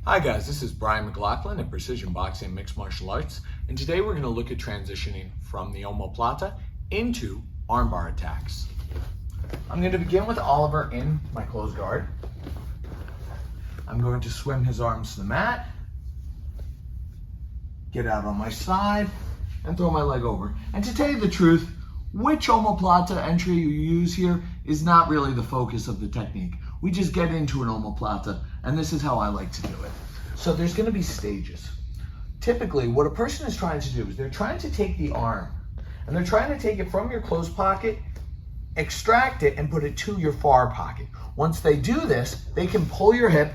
Hi guys, this is Brian McLaughlin at Precision Boxing and Mixed Martial Arts, and today we're going to look at transitioning from the Omoplata into armbar attacks. I'm going to begin with Oliver in my closed guard. I'm going to swim his arms to the mat, get out on my side, and throw my leg over. And to tell you the truth, which Omoplata entry you use here is not really the focus of the technique. We just get into an Omoplata, and this is how I like to do it. So there's going to be stages. Typically, what a person is trying to do is they're trying to take the arm, and they're trying to take it from your closed pocket, extract it, and put it to your far pocket. Once they do this, they can pull your hip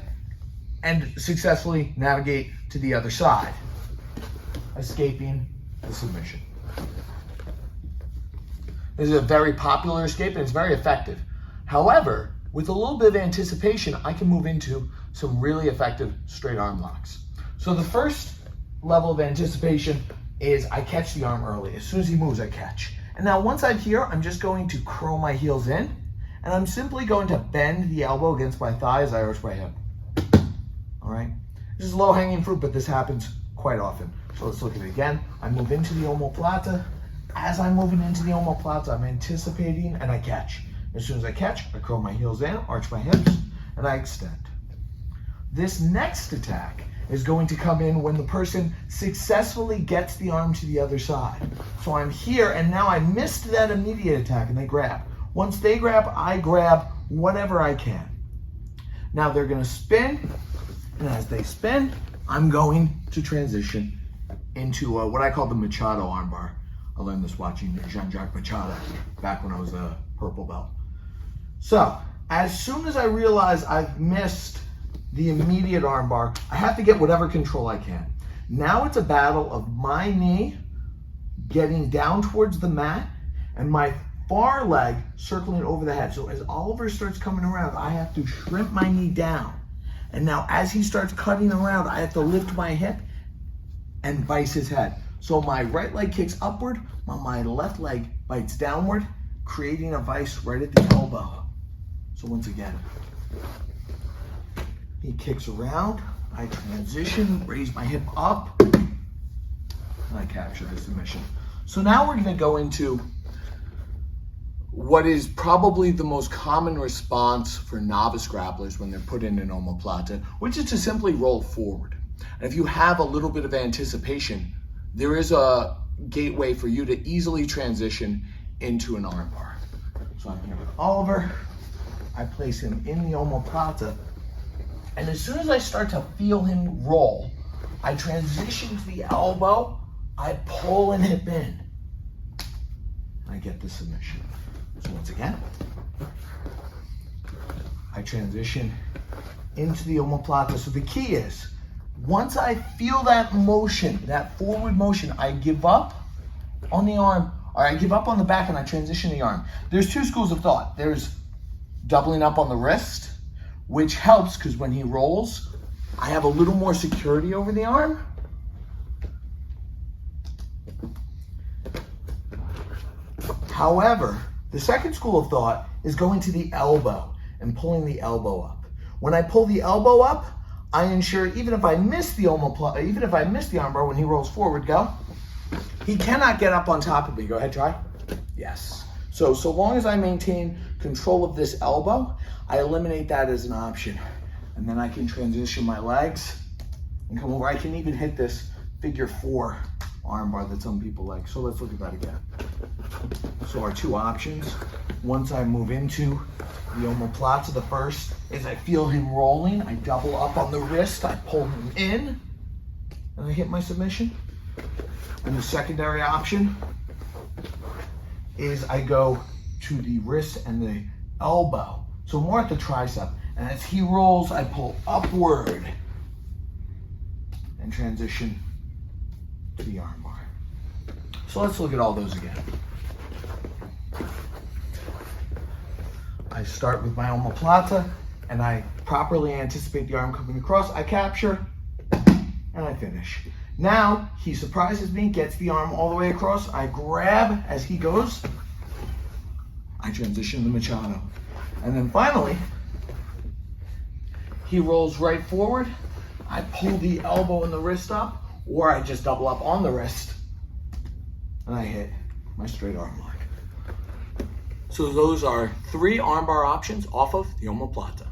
and successfully navigate to the other side, escaping the submission. This is a very popular escape, and it's very effective. However, with a little bit of anticipation, I can move into some really effective straight arm locks. So the first level of anticipation is I catch the arm early. As soon as he moves, I catch. And now once I'm here, I'm just going to curl my heels in, and I'm simply going to bend the elbow against my thigh as I arch my hip. All right? This is low-hanging fruit, but this happens quite often. So let's look at it again. I move into the Omoplata. As I'm moving into the Omoplata, I'm anticipating, and I catch. As soon as I catch, I curl my heels in, arch my hips, and I extend. This next attack is going to come in when the person successfully gets the arm to the other side. So I'm here, and now I missed that immediate attack, and they grab. Once they grab, I grab whatever I can. Now they're going to spin, and as they spin, I'm going to transition into what I call the Machado armbar. I learned this watching Jean-Jacques Machado back when I was a purple belt. So, as soon as I realize I've missed the immediate armbar, I have to get whatever control I can. Now it's a battle of my knee getting down towards the mat and my far leg circling over the head. So as Oliver starts coming around, I have to shrimp my knee down. And now as he starts cutting around, I have to lift my hip and vice his head. So my right leg kicks upward, while my left leg bites downward, creating a vice right at the elbow. So once again, he kicks around, I transition, raise my hip up, and I capture the submission. So now we're going to go into what is probably the most common response for novice grapplers when they're put in an Omoplata, which is to simply roll forward. And if you have a little bit of anticipation, there is a gateway for you to easily transition into an armbar. So I'm here with Oliver. I place him in the Omoplata. And as soon as I start to feel him roll, I transition to the elbow, I pull and hip in. And I get the submission. So once again, I transition into the Omoplata. So the key is, once I feel that motion, that forward motion, I give up on the arm, or I give up on the back and I transition the arm. There's two schools of thought. There's doubling up on the wrist, which helps because when he rolls, I have a little more security over the arm. However, the second school of thought is going to the elbow and pulling the elbow up. When I pull the elbow up, I ensure even if I miss the Omoplata, even if I miss the armbar when he rolls forward, go. He cannot get up on top of me. Go ahead, try. Yes. So long as I maintain control of this elbow, I eliminate that as an option. And then I can transition my legs and come over. I can even hit this figure 4 armbar that some people like. So let's look at that again. So our two options, once I move into the Omoplata, the first is I feel him rolling, I double up on the wrist, I pull him in, and I hit my submission. And the secondary option is I go to the wrist and the elbow. So more at the tricep. And as he rolls, I pull upward and transition to the armbar. So let's look at all those again. I start with my Omoplata and I properly anticipate the arm coming across. I capture and I finish. Now he surprises me, gets the arm all the way across. I grab as he goes. I transition to Machado. And then finally, he rolls right forward. I pull the elbow and the wrist up, or I just double up on the wrist and I hit my straight arm lock. So those are 3 armbar options off of the Omoplata.